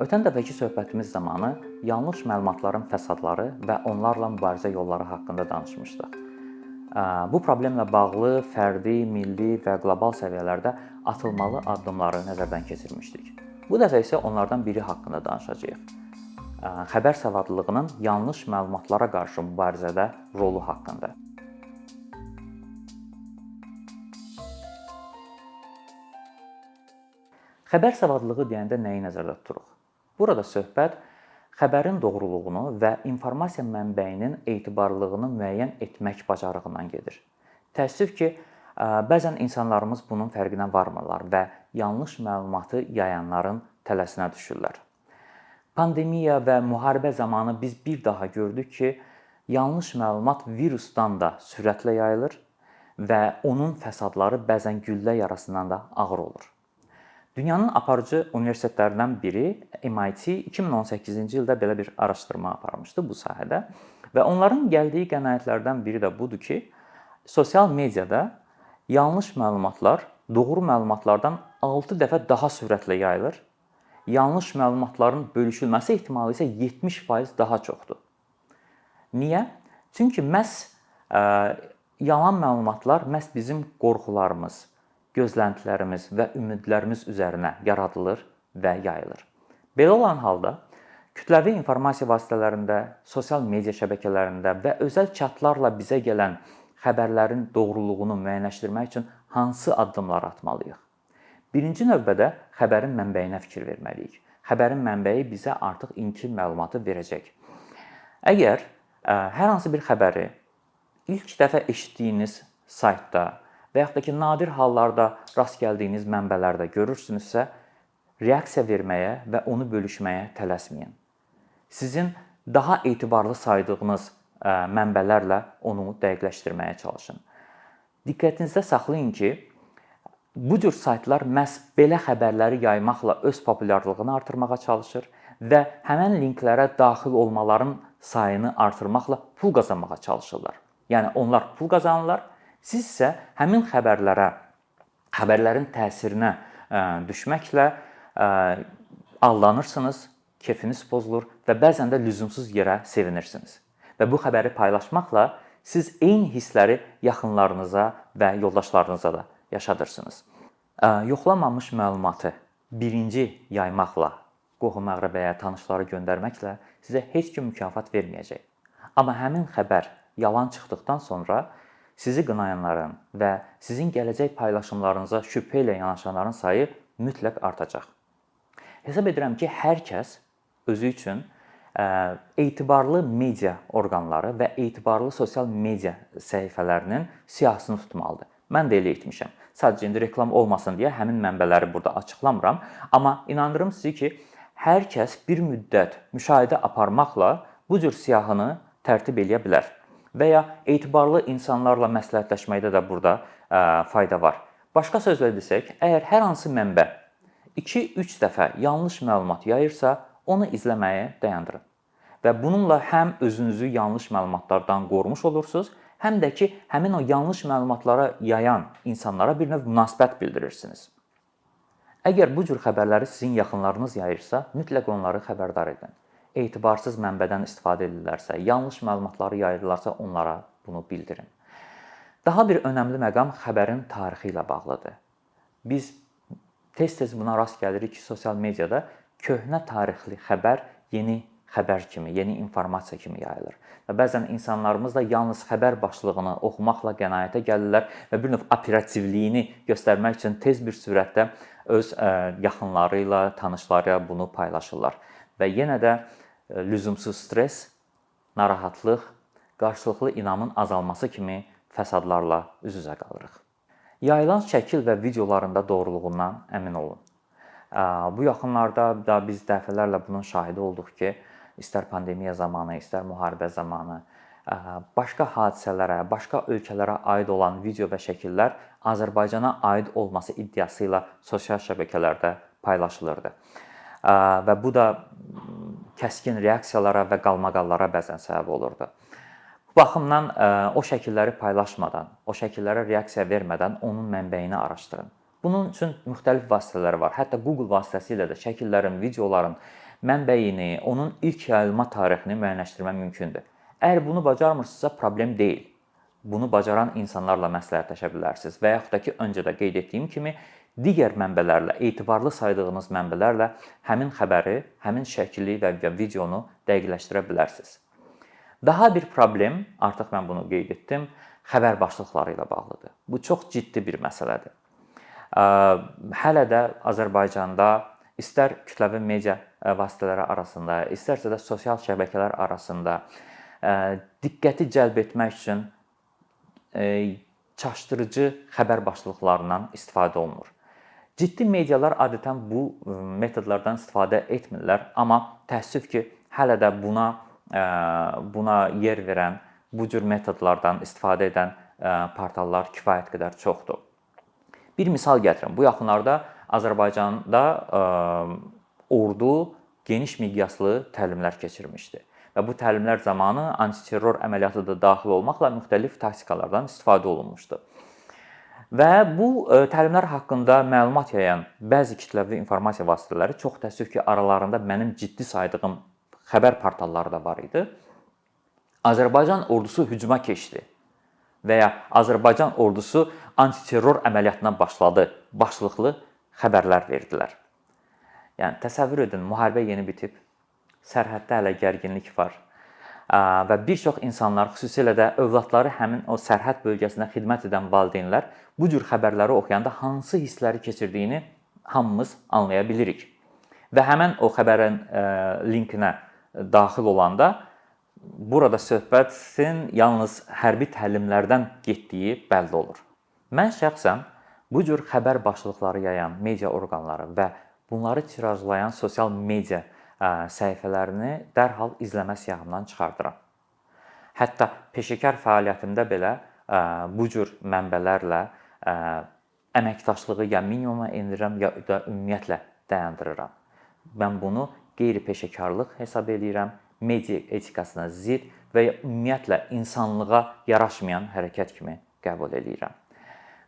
Ötən dəfəki söhbətimiz zamanı yanlış məlumatların fəsadları və onlarla mübarizə yolları haqqında danışmışdıq. Bu problemlə bağlı fərdi, milli və qlobal səviyyələrdə atılmalı addımları nəzərdən keçirmişdik. Bu dəfə isə onlardan biri haqqında danışacağıq. Xəbər savadlılığının yanlış məlumatlara qarşı mübarizədə rolu haqqında. Xəbər savadlılığı deyəndə nəyi nəzərdə tuturuq? Burada söhbət xəbərin doğruluğunu və informasiya mənbəyinin etibarlılığını müəyyən etmək bacarığından gedir. Təəssüf ki, bəzən insanlarımız bunun fərqinə varmırlar və yanlış məlumatı yayanların tələsinə düşürlər. Pandemiya və müharibə zamanı biz bir daha gördük ki, yanlış məlumat virusdan da sürətlə yayılır və onun fəsadları bəzən güllə yarasından da ağır olur. Dünyanın aparıcı universitetlərindən biri MIT 2018-ci ildə belə bir araşdırma aparmışdı bu sahədə və onların gəldiyi qənaətlərdən biri də budur ki, sosial mediada yanlış məlumatlar doğru məlumatlardan 6 dəfə daha sürətlə yayılır. Yanlış məlumatların bölüşülməsi ehtimalı isə 70% daha çoxdur. Niyə? Çünki yalan məlumatlar məhz bizim qorxularımız, gözləntilərimiz və ümidlərimiz üzərinə yaradılır və yayılır. Belə olan halda kütləvi informasiya vasitələrində, sosial media şəbəkələrində və özəl chatlarla bizə gələn xəbərlərin doğruluğunu müəyyənləşdirmək üçün hansı addımlar atmalıyıq? Birinci növbədə xəbərin mənbəyinə fikir verməliyik. Xəbərin mənbəyi bizə artıq ilkin məlumatı verəcək. Əgər hər hansı bir xəbəri ilk dəfə eşitdiyiniz saytda və yaxud da ki, nadir hallarda rast gəldiyiniz mənbələrdə görürsünüzsə, reaksiya verməyə və onu bölüşməyə tələsməyin. Sizin daha etibarlı saydığınız mənbələrlə onu dəqiqləşdirməyə çalışın. Diqqətinizdə saxlayın ki, bu cür saytlar məhz belə xəbərləri yaymaqla öz populyarlığını artırmağa çalışır və həmin linklərə daxil olmaların sayını artırmaqla pul qazanmağa çalışırlar. Yəni onlar pul qazanırlar, siz isə həmin xəbərlərin təsirinə düşməklə aldanırsınız, kefiniz pozulur və bəzən də lüzumsuz yerə sevinirsiniz. Və bu xəbəri paylaşmaqla siz eyni hissləri yaxınlarınıza və yoldaşlarınıza da yaşadırsınız. Yoxlanmamış məlumatı birinci yaymaqla, qohum-əqrəbəyə, tanışlara göndərməklə sizə heç kim mükafat verməyəcək. Amma həmin xəbər yalan çıxdıqdan sonra sizi qınayanların və sizin gələcək paylaşımlarınıza şübhə ilə yanaşanların sayı mütləq artacaq. Hesab edirəm ki, hər kəs özü üçün etibarlı media orqanları və etibarlı sosial media səhifələrinin siyahısını tutmalıdır. Mən də elə etmişəm. Sadəcə indi reklam olmasın deyə həmin mənbələri burada açıqlamıram, amma inandırım sizi ki, hər kəs bir müddət müşahidə aparmaqla bu cür siyahını tərtib edə bilər. Və ya etibarlı insanlarla məsləhətləşməkdə də burada fayda var. Başqa sözlə desək, əgər hər hansı mənbə 2-3 dəfə yanlış məlumat yayırsa, onu izləməyi dayandırın. Və bununla həm özünüzü yanlış məlumatlardan qorumuş olursunuz, həm də ki, həmin o yanlış məlumatlara yayan insanlara bir növ münasibət bildirirsiniz. Əgər bu cür xəbərləri sizin yaxınlarınız yayırsa, mütləq onları xəbərdar edin. Etibarsız mənbədən istifadə edirlərsə, yanlış məlumatları yayırlarsa onlara bunu bildirin. Daha bir önəmli məqam xəbərin tarixi ilə bağlıdır. Biz tez-tez buna rast gəlirik ki, sosial mediada köhnə tarixli xəbər yeni xəbər kimi, yeni informasiya kimi yayılır. Və bəzən insanlarımız da yalnız xəbər başlığını oxumaqla qənaətə gəlirlər və bir növ operativliyini göstərmək üçün tez bir sürətdə öz yaxınları ilə, tanışları ilə bunu paylaşırlar. Və yenə də lüzumsuz stres, narahatlıq, qarşılıqlı inamın azalması kimi fəsadlarla üz-üzə qalırıq. Yayılan şəkil və videolarında doğruluğundan əmin olun. Bu yaxınlarda da biz dəfələrlə bunun şahidi olduq ki, istər pandemiya zamanı, istər müharibə zamanı başqa hadisələrə, başqa ölkələrə aid olan video və şəkillər Azərbaycana aid olması iddiası ilə sosial şəbəkələrdə paylaşılırdı. Və bu da kəskin reaksiyalara və qalmaqallara bəzən səbəb olurdu. Bu baxımdan o şəkilləri paylaşmadan, o şəkillərə reaksiya vermədən onun mənbəyini araşdırın. Bunun üçün müxtəlif vasitələr var. Hətta Google vasitəsilə də şəkillərin, videoların mənbəyini, onun ilk yayılma tarixini müəyyənləşdirmək mümkündür. Əgər bunu bacarmırsınızsa, problem deyil. Bunu bacaran insanlarla məsləhətləşə bilərsiniz və yaxud da ki, öncə də qeyd etdiyim kimi, digər mənbələrlə, etibarlı saydığınız mənbələrlə həmin xəbəri, həmin şəkli və videonu dəqiqləşdirə bilərsiniz. Daha bir problem, artıq mən bunu qeyd etdim, xəbər başlıqları ilə bağlıdır. Bu çox ciddi bir məsələdir. Hələ də Azərbaycanda istər kütləvi media vasitələri arasında, istərsə də sosial şəbəkələr arasında diqqəti cəlb etmək üçün çaşdırıcı xəbər başlıqlarından istifadə olunur. Ciddi medialar adətən bu metodlardan istifadə etmirlər, amma təəssüf ki, hələ də buna yer verən, bu cür metodlardan istifadə edən portallar kifayət qədər çoxdur. Bir misal gətirim. Bu yaxınlarda Azərbaycanda ordu geniş miqyaslı təlimlər keçirmişdi. Və bu təlimlər zamanı antiterror əməliyyatı da daxil olmaqla müxtəlif taktikalardan istifadə olunmuşdu. Və bu təlimlər haqqında məlumat yayan bəzi kütləvi informasiya vasitələri, çox təəssüf ki, aralarında mənim ciddi saydığım xəbər portalları da var idi. Azərbaycan ordusu hücuma keçdi və ya Azərbaycan ordusu antiterror əməliyyatına başladı başlıqlı xəbərlər verdilər. Yəni təsəvvür edin, müharibə yeni bitib, sərhəddə hələ gərginlik var və bir çox insanlar, xüsusilə də övladları həmin o sərhəd bölgəsində xidmət edən valideynlər bu cür xəbərləri oxuyanda hansı hissləri keçirdiyini hamımız anlaya bilirik. Və həmin o xəbərin linkinə daxil olanda burada söhbətin yalnız hərbi təlimlərdən getdiyi bəlli olur. Mən şəxsən bu cür xəbər başlıqları yayan media orqanları və bunları tirajlayan sosial media səhifələrini dərhal izləmə siyahımdan çıxardıram. Hətta peşəkar fəaliyyətimdə belə bu cür mənbələrlə əməkdaşlığı ya minimuma endirirəm, ya da ümumiyyətlə dayandırıram. Mən bunu qeyri-peşəkarlıq hesab edirəm, media etikasına zidd və ya ümumiyyətlə insanlığa yaraşmayan hərəkət kimi qəbul edirəm.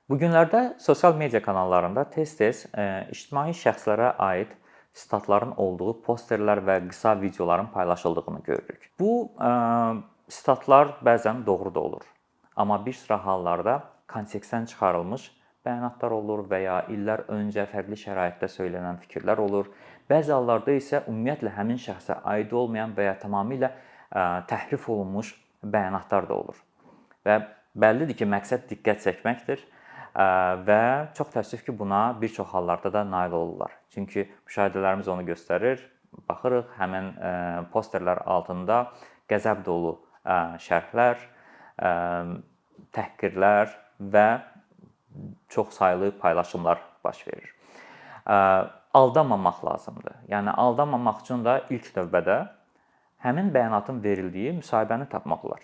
Bu günlərdə sosial media kanallarında tez-tez ictimai şəxslərə aid sitatların olduğu posterlər və qısa videoların paylaşıldığını görürük. Bu sitatlar bəzən doğru da olur. Amma bir sıra hallarda kontekstdən çıxarılmış bəyanatlar olur və ya illər öncə fərqli şəraitdə söylənən fikirlər olur. Bəzi hallarda isə ümumiyyətlə həmin şəxsə aid olmayan və ya tamamilə təhrif olunmuş bəyanatlar da olur. Və bəllidir ki, məqsəd diqqət çəkməkdir. Və çox təəssüf ki, buna bir çox hallarda da nail olurlar. Çünki müşahidələrimiz onu göstərir. Baxırıq, həmin posterlər altında qəzəb dolu şərhlər, təhqirlər və çox saylı paylaşımlar baş verir. Aldanmamaq lazımdır. Yəni, aldanmamaq üçün də ilk növbədə həmin bəyanatın verildiyi müsahibəni tapmaq olar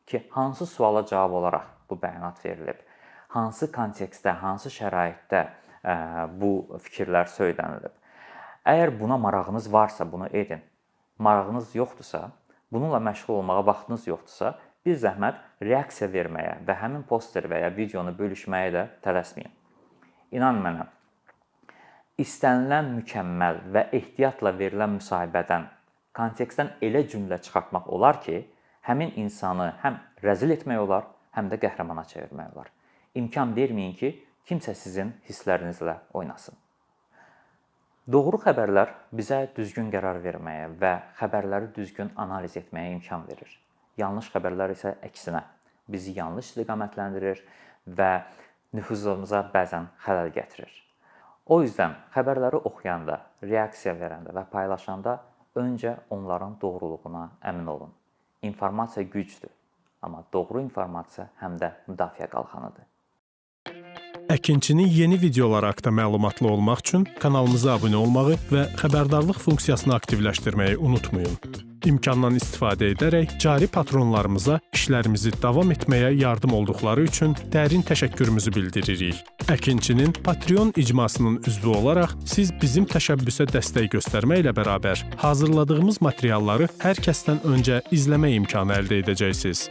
ki, hansı suala cavab olaraq bu bəyanat verilib, hansı kontekstdə, hansı şəraitdə bu fikirlər söylənilib. Əgər buna marağınız varsa, bunu edin. Marağınız yoxdursa, bununla məşğul olmağa vaxtınız yoxdursa, bir zəhmət reaksiya verməyə və həmin poster və ya videonu bölüşməyə də tələsməyin. İnan mənə, istənilən mükəmməl və ehtiyatla verilən müsahibədən, kontekstdən elə cümlə çıxartmaq olar ki, həmin insanı həm rəzil etmək olar, həm də qəhrəmana çevirmək olar. İmkan verməyin ki, kimsə sizin hisslərinizlə oynasın. Doğru xəbərlər bizə düzgün qərar verməyə və xəbərləri düzgün analiz etməyə imkan verir. Yanlış xəbərlər isə əksinə bizi yanlış istiqamətləndirir və nüfuzumuza bəzən xələl gətirir. O yüzdən xəbərləri oxuyanda, reaksiya verəndə və paylaşanda öncə onların doğruluğuna əmin olun. İnformasiya gücdür, amma doğru informasiya həm də müdafiə qalxanıdır. Əkinçinin yeni videoları haqqında məlumatlı olmaq üçün kanalımıza abunə olmağı və xəbərdarlıq funksiyasını aktivləşdirməyi unutmayın. İmkandan istifadə edərək cari patronlarımıza işlərimizi davam etməyə yardım olduqları üçün dərin təşəkkürümüzü bildiririk. Əkinçinin Patreon icmasının üzvü olaraq siz bizim təşəbbüsə dəstək göstərməklə bərabər hazırladığımız materialları hər kəsdən öncə izləmə imkanı əldə edəcəksiniz.